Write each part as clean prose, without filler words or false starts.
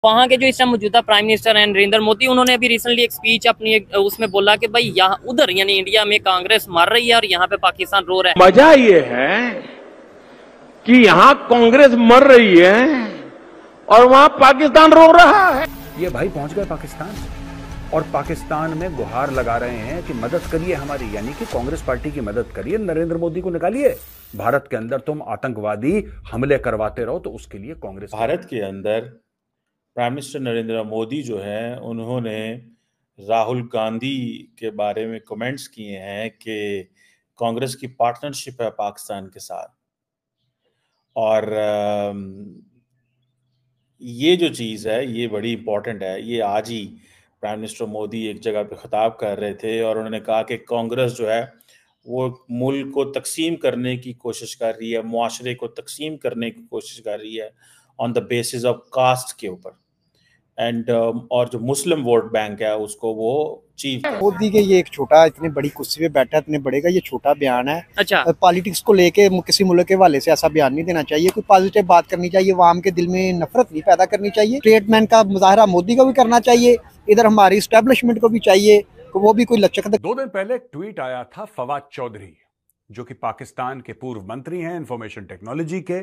वहाँ के जो इस टाइम मौजूदा प्राइम मिनिस्टर हैं नरेंद्र मोदी, उन्होंने अभी रिसेंटली एक स्पीच अपनी उसमें बोला कि भाई यहाँ उधर यानी इंडिया में कांग्रेस मर रही है और यहाँ पे पाकिस्तान रो रहा है। मजा ये है कि यहां कांग्रेस मर रही है और वहां पाकिस्तान रो रहा है। ये भाई पहुंच गए पाकिस्तान और पाकिस्तान में गुहार लगा रहे हैं कि मदद करिए हमारी, यानी कि कांग्रेस पार्टी की मदद करिए, नरेंद्र मोदी को निकालिए भारत के अंदर। तुम आतंकवादी हमले करवाते रहो तो उसके लिए कांग्रेस। भारत के अंदर प्राइम मिनिस्टर नरेंद्र मोदी जो है उन्होंने राहुल गांधी के बारे में कमेंट्स किए हैं कि कांग्रेस की पार्टनरशिप है पाकिस्तान के साथ। और ये जो चीज़ है ये बड़ी इंपॉर्टेंट है। ये आज ही प्राइम मिनिस्टर मोदी एक जगह पे खिताब कर रहे थे और उन्होंने कहा कि कांग्रेस जो है वो मुल्क को तकसीम करने की कोशिश कर रही है, मुआशरे को तकसीम करने की कोशिश कर रही है on the basis of caste के ऊपर। एंड और जो मुस्लिम वोट बैंक है उसको वो चीफ मोदी के ये एक छोटा इतनी बड़ी कुर्सी पे बैठा इतने बड़े का ये छोटा बयान है। अच्छा, पॉलिटिक्स को लेके किसी मुल्क के हवाले से ऐसा बयान नहीं देना चाहिए। कोई पॉजिटिव बात करनी चाहिए, आवाम के दिल में नफरत नहीं पैदा करनी चाहिए। स्टेटमेंट का मुजाहरा मोदी को भी करना चाहिए, इधर हमारी इस्टेब्लिशमेंट को भी चाहिए कि वो भी कोई लचक। 2 दिन पहले एक ट्वीट आया था फवाद चौधरी, जो कि पाकिस्तान के पूर्व मंत्री हैं इंफॉर्मेशन टेक्नोलॉजी के,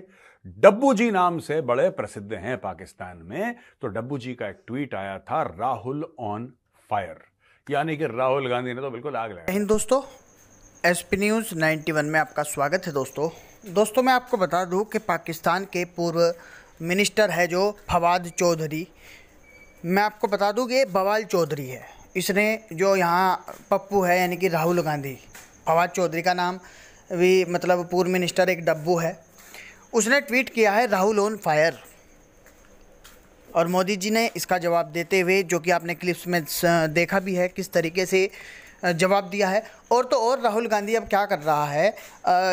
डब्बू जी नाम से बड़े प्रसिद्ध हैं पाकिस्तान में। तो डब्बू जी का एक ट्वीट आया था, राहुल ऑन फायर, यानी कि राहुल गांधी ने तो बिल्कुल आग लगाई। हिंद दोस्तों, एसपी न्यूज़ 91 में आपका स्वागत है। दोस्तों मैं आपको बता दूं कि पाकिस्तान के पूर्व मिनिस्टर है जो फवाद चौधरी, मैं आपको बता दूं कि ये बवाल चौधरी है। इसने जो यहाँ पप्पू है यानी कि राहुल गांधी, फवाद चौधरी का नाम भी मतलब पूर्व मिनिस्टर एक डब्बू है, उसने ट्वीट किया है राहुल ऑन फायर। और मोदी जी ने इसका जवाब देते हुए, जो कि आपने क्लिप्स में देखा भी है किस तरीके से जवाब दिया है। और तो और राहुल गांधी अब क्या कर रहा है,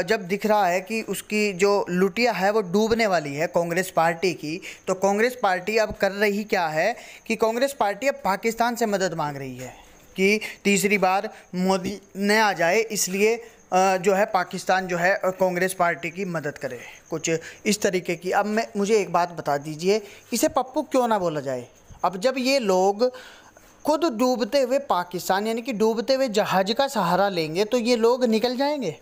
जब दिख रहा है कि उसकी जो लुटिया है वो डूबने वाली है कांग्रेस पार्टी की, तो कांग्रेस पार्टी अब कर रही क्या है कि कांग्रेस पार्टी अब पाकिस्तान से मदद मांग रही है कि तीसरी बार मोदी न आ जाए, इसलिए जो है पाकिस्तान जो है कांग्रेस पार्टी की मदद करे, कुछ इस तरीके की। अब मुझे एक बात बता दीजिए, इसे पप्पू क्यों ना बोला जाए? अब जब ये लोग खुद डूबते हुए पाकिस्तान यानी कि डूबते हुए जहाज का सहारा लेंगे तो ये लोग निकल जाएंगे।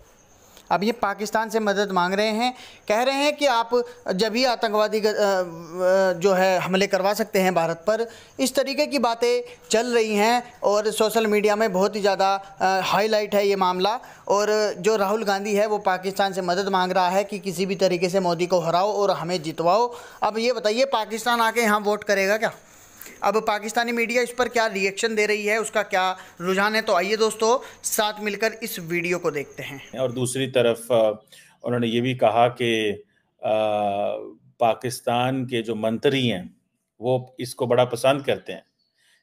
अब ये पाकिस्तान से मदद मांग रहे हैं, कह रहे हैं कि आप जब ही आतंकवादी जो है हमले करवा सकते हैं भारत पर। इस तरीके की बातें चल रही हैं और सोशल मीडिया में बहुत ही ज़्यादा हाईलाइट है ये मामला। और जो राहुल गांधी है वो पाकिस्तान से मदद मांग रहा है कि किसी भी तरीके से मोदी को हराओ और हमें जितवाओ। अब ये बताइए, पाकिस्तान आके यहाँ वोट करेगा क्या? अब पाकिस्तानी मीडिया इस पर क्या रिएक्शन दे रही है, उसका क्या रुझान है, तो आइए दोस्तों साथ मिलकर इस वीडियो को देखते हैं। और दूसरी तरफ उन्होंने ये भी कहा कि पाकिस्तान के जो मंत्री हैं वो इसको बड़ा पसंद करते हैं।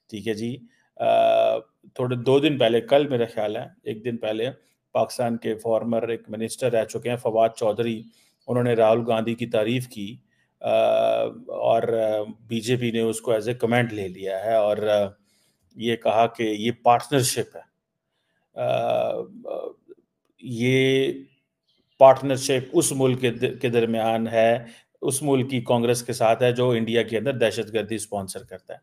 ठीक है जी। थोड़े 2 दिन पहले, कल मेरा ख्याल है 1 दिन पहले, पाकिस्तान के फॉर्मर एक मिनिस्टर रह चुके हैं फवाद चौधरी, उन्होंने राहुल गांधी की तारीफ की और बीजेपी ने उसको एज ए कमेंट ले लिया है और ये कहा कि ये पार्टनरशिप है। ये पार्टनरशिप उस मुल्क के दरमियान है, उस मुल्क की कांग्रेस के साथ है जो इंडिया के अंदर दहशतगर्दी स्पॉन्सर करता है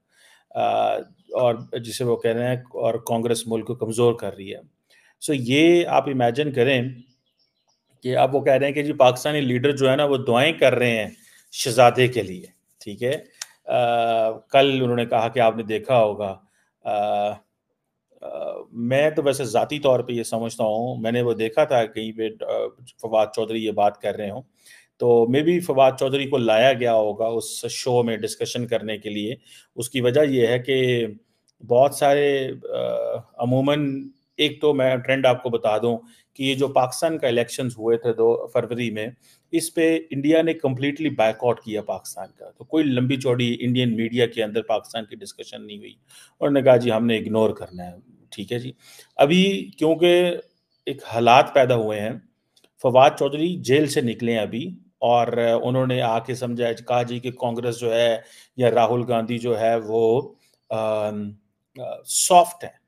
और जिसे वो कह रहे हैं, और कांग्रेस मुल्क को कमज़ोर कर रही है। सो ये आप इमेजिन करें कि अब वो कह रहे हैं कि जी पाकिस्तानी लीडर जो है ना वो दुआएं कर रहे हैं शहजादे के लिए। ठीक है। कल उन्होंने कहा कि आपने देखा होगा, मैं तो वैसे ज़ाती तौर पे ये समझता हूँ, मैंने वो देखा था कहीं पे फवाद चौधरी ये बात कर रहे हों, तो मे बी फवाद चौधरी को लाया गया होगा उस शो में डिस्कशन करने के लिए। उसकी वजह ये है कि बहुत सारे अमूमन, एक तो मैं ट्रेंड आपको बता दूं कि ये जो पाकिस्तान का इलेक्शंस हुए थे 2 फरवरी में, इस पे इंडिया ने कम्प्लीटली बैकआउट किया पाकिस्तान का। तो कोई लंबी चौड़ी इंडियन मीडिया के अंदर पाकिस्तान की डिस्कशन नहीं हुई। उन्होंने कहा जी हमने इग्नोर करना है। ठीक है जी। अभी क्योंकि एक हालात पैदा हुए हैं, फवाद चौधरी जेल से निकले हैं अभी और उन्होंने आके समझा, कहा जी कि कांग्रेस जो है या राहुल गांधी जो है वो सॉफ्ट है।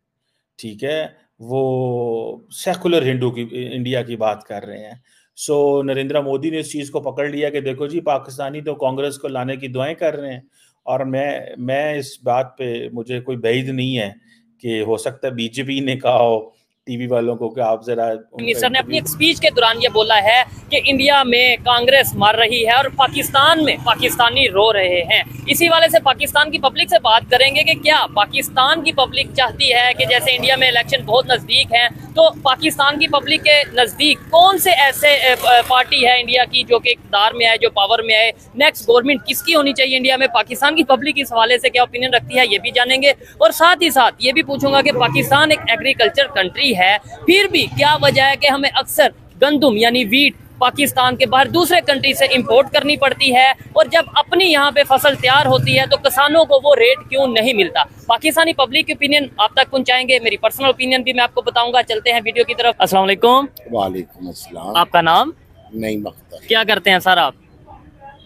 ठीक है, वो सेकुलर हिंदू की इंडिया की बात कर रहे हैं। सो नरेंद्र मोदी ने इस चीज़ को पकड़ लिया कि देखो जी पाकिस्तानी तो कांग्रेस को लाने की दुआएं कर रहे हैं और मैं इस बात पे मुझे कोई बैद नहीं है कि हो सकता है बीजेपी ने कहा हो टीवी वालों को कि आप जरा। मिनिस्टर ने अपनी एक स्पीच के दौरान ये बोला है कि इंडिया में कांग्रेस मर रही है और पाकिस्तान में पाकिस्तानी रो रहे हैं। इसी वाले से पाकिस्तान की पब्लिक से बात करेंगे कि क्या पाकिस्तान की पब्लिक चाहती है कि जैसे इंडिया में इलेक्शन बहुत नजदीक है, तो पाकिस्तान की पब्लिक के नजदीक कौन से ऐसे पार्टी है इंडिया की जो कि इक़्तिदार में आए, जो पावर में आए, नेक्स्ट गवर्नमेंट किसकी होनी चाहिए इंडिया में? पाकिस्तान की पब्लिक इस हवाले से क्या ओपिनियन रखती है, ये भी जानेंगे। और साथ ही साथ ये भी पूछूंगा कि पाकिस्तान एक एग्रीकल्चर कंट्री है, फिर भी क्या वजह है कि हमें अक्सर गंदुम यानी वीट पाकिस्तान के बाहर दूसरे कंट्री से इंपोर्ट करनी पड़ती है, और जब अपनी यहाँ पे फसल तैयार होती है तो किसानों को वो रेट क्यों नहीं मिलता? पाकिस्तानी पब्लिक की ओपिनियन आप तक पहुंचाएंगे, मेरी पर्सनल ओपिनियन भी मैं आपको बताऊंगा। चलते हैं वीडियो की तरफ। अस्सलाम वालेकुम। वालेकुम अस्सलाम। आपका नाम? नईम अख्तर। क्या करते हैं सर आप?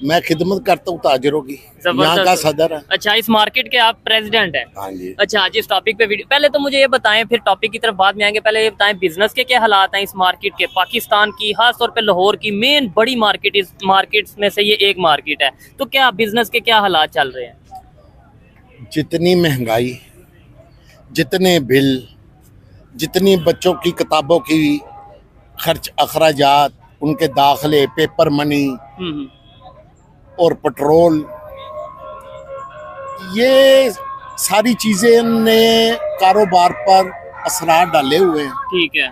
मैं खिदमत करता हूँ ताजरों की, यहाँ का सदर है। अच्छा, इस मार्केट के आप प्रेसिडेंट हैं? हाँ जी। अच्छा, आज इस टॉपिक पे वीडियो, पहले तो मुझे ये बताएं, फिर टॉपिक की तरफ बाद में आएंगे। पहले ये बताएं बिजनेस के क्या हालात हैं इस मार्केट के, पाकिस्तान की, खास तौर पे लाहौर की मेन बड़ी मार्केट, इस मार्केट्स में से ये एक मार्केट है, तो क्या बिजनेस के क्या हालात चल रहे हैं? जितनी महंगाई, जितने बिल, जितनी बच्चों की किताबों की खर्च, अखराजात, उनके दाखिले, पेपर मनी और पेट्रोल, ये सारी चीजें ने कारोबार पर असरार डाले हुए हैं। ठीक है।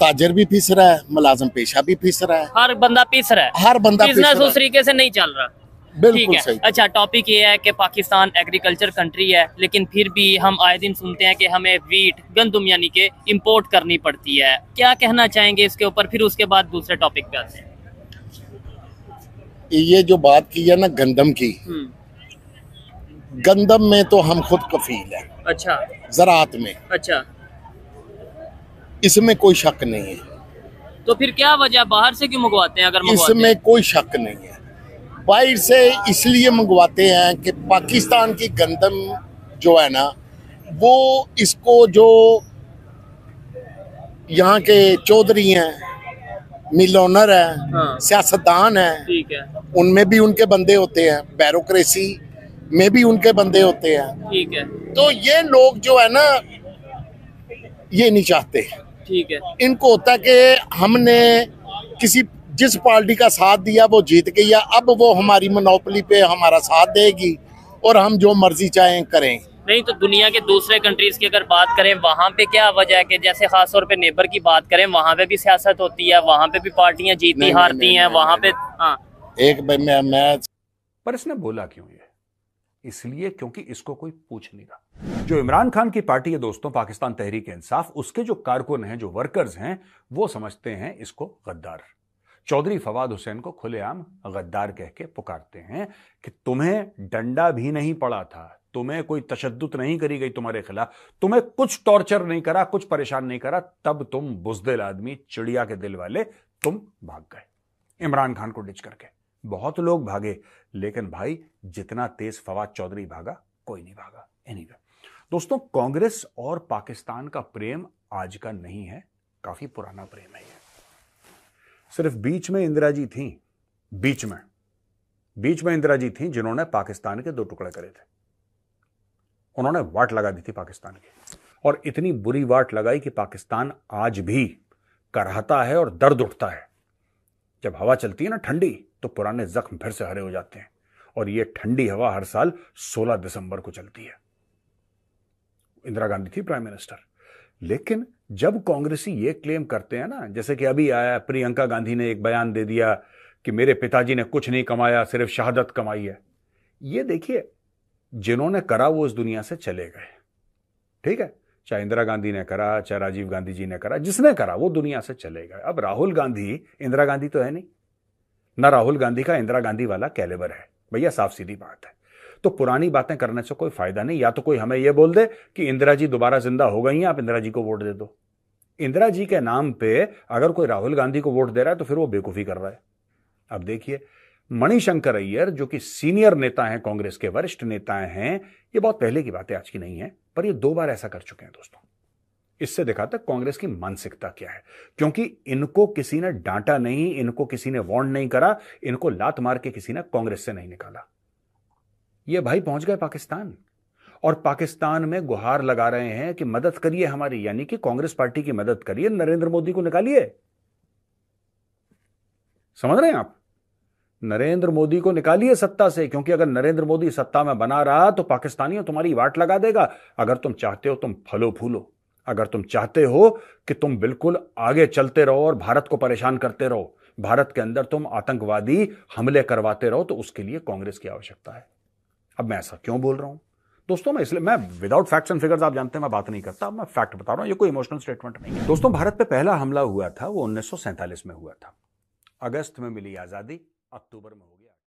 ताजर भी पिस रहा है, मुलाजिम पेशा भी पिस रहा है, हर बंदा पिस रहा है, हर बंदा पिस बिजनेस रहा उस तरीके से नहीं चल रहा। ठीक बिल्कुल है। सही। अच्छा, टॉपिक ये है कि पाकिस्तान एग्रीकल्चर कंट्री है, लेकिन फिर भी हम आए दिन सुनते हैं कि हमें वीट, गंदुम यानी कि इंपोर्ट करनी पड़ती है। क्या कहना चाहेंगे इसके ऊपर, फिर उसके बाद दूसरे टॉपिक पे आते हैं। ये जो बात की है ना गंदम की, गंदम में तो हम खुद कफील है। अच्छा। ज़राअत में। अच्छा, इसमें कोई शक नहीं है। तो फिर क्या वजह, बाहर से क्यों मंगवाते हैं? अगर मंगवाते इसमें कोई शक नहीं है। बाहर से इसलिए मंगवाते हैं कि पाकिस्तान की गंदम जो है ना, वो इसको जो यहाँ के चौधरी हैं, मिल ओनर है, हाँ। सियासतदान है, ठीक है। उनमें भी उनके बंदे होते हैं, ब्यूरोक्रेसी में भी उनके बंदे होते हैं। ठीक है। तो ये लोग जो है ना, ये नहीं चाहते। ठीक है। इनको होता है कि हमने किसी जिस पार्टी का साथ दिया वो जीत गई है, अब वो हमारी मोनोपोली पे हमारा साथ देगी और हम जो मर्जी चाहें करें। नहीं तो दुनिया के दूसरे कंट्रीज की अगर बात करें, वहाँ पे क्या वजह है कि जैसे खास तौर पे नेबर की बात करें, वहाँ पे भी सियासत होती है, वहाँ पे भी पार्टियां जीती हारती हैं, वहाँ पे। हाँ, एक मैं पर इसने बोला क्यों ये? इसलिए क्योंकि इसको कोई पूछ नहीं रहा। जो इमरान खान की पार्टी है दोस्तों, पाकिस्तान तहरीक इंसाफ, उसके जो कारकुन हैं, जो वर्कर्स हैं, वो समझते हैं इसको गद्दार। चौधरी फवाद हुसैन को खुलेआम गद्दार कह के पुकारते हैं कि तुम्हें डंडा भी नहीं पड़ा था, तुम्हें कोई तशद्दुद नहीं करी गई तुम्हारे खिलाफ, तुम्हें कुछ टॉर्चर नहीं करा, कुछ परेशान नहीं करा, तब तुम बुज़दिल आदमी, चिड़िया के दिल वाले, तुम भाग गए इमरान खान को डिच करके। बहुत लोग भागे, लेकिन भाई जितना तेज फवाद चौधरी भागा, कोई नहीं भागा। एनीवे दोस्तों, कांग्रेस और पाकिस्तान का प्रेम आज का नहीं है, काफी पुराना प्रेम है। सिर्फ बीच में इंदिरा जी थी, बीच में इंदिरा जी थी जिन्होंने पाकिस्तान के 2 टुकड़े करे थे। उन्होंने वाट लगा दी थी पाकिस्तान की, और इतनी बुरी वाट लगाई कि पाकिस्तान आज भी करहता है और दर्द उठता है। जब हवा चलती है ना ठंडी, तो पुराने जख्म फिर से हरे हो जाते हैं, और ये ठंडी हवा हर साल 16 दिसंबर को चलती है। इंदिरा गांधी थी प्राइम मिनिस्टर, लेकिन जब कांग्रेसी ये क्लेम करते हैं ना, जैसे कि अभी आया प्रियंका गांधी ने एक बयान दे दिया कि मेरे पिताजी ने कुछ नहीं कमाया, सिर्फ शहादत कमाई है। ये देखिए, जिन्होंने करा वो इस दुनिया से चले गए, ठीक है, चाहे इंदिरा गांधी ने करा, चाहे राजीव गांधी जी ने करा, जिसने करा वो दुनिया से चले गए। अब राहुल गांधी, इंदिरा गांधी तो है नहीं ना, राहुल गांधी का इंदिरा गांधी वाला कैलिबर है भैया, साफ सीधी बात है। तो पुरानी बातें करने से कोई फायदा नहीं। या तो कोई हमें यह बोल दे कि इंदिरा जी दोबारा जिंदा हो गई हैं, आप इंदिरा जी को वोट दे दो। इंदिरा जी के नाम पे अगर कोई राहुल गांधी को वोट दे रहा है तो फिर वो बेवकूफी कर रहा है। अब देखिए, मणिशंकर अय्यर जो कि सीनियर नेता हैं, कांग्रेस के वरिष्ठ नेता हैं, ये बहुत पहले की बात है, आज की नहीं है, पर ये 2 बार ऐसा कर चुके हैं दोस्तों। इससे दिखाता है कांग्रेस की मानसिकता क्या है, क्योंकि इनको किसी ने डांटा नहीं, इनको किसी ने वार्न नहीं करा, इनको लात मार के किसी ने कांग्रेस से नहीं निकाला। ये भाई पहुंच गए पाकिस्तान और पाकिस्तान में गुहार लगा रहे हैं कि मदद करिए हमारी, यानी कि कांग्रेस पार्टी की मदद करिए, नरेंद्र मोदी को निकालिए। समझ रहे हैं आप? नरेंद्र मोदी को निकालिए सत्ता से, क्योंकि अगर नरेंद्र मोदी सत्ता में बना रहा तो पाकिस्तानियों तुम्हारी वाट लगा देगा। अगर तुम चाहते हो तुम फलो फूलो, अगर तुम चाहते हो कि तुम बिल्कुल आगे चलते रहो और भारत को परेशान करते रहो, भारत के अंदर तुम आतंकवादी हमले करवाते रहो, तो उसके लिए कांग्रेस की आवश्यकता है। अब मैं ऐसा क्यों बोल रहा हूं दोस्तों? मैं विदाउट फैक्ट्स एंड फिगर्स, आप जानते हैं मैं बात नहीं करता, मैं फैक्ट बता रहा हूं, ये कोई इमोशनल स्टेटमेंट नहीं है। दोस्तों, भारत पे पहला हमला हुआ था वो 1947 में हुआ था। अगस्त में मिली आजादी, अक्टूबर में हो गया।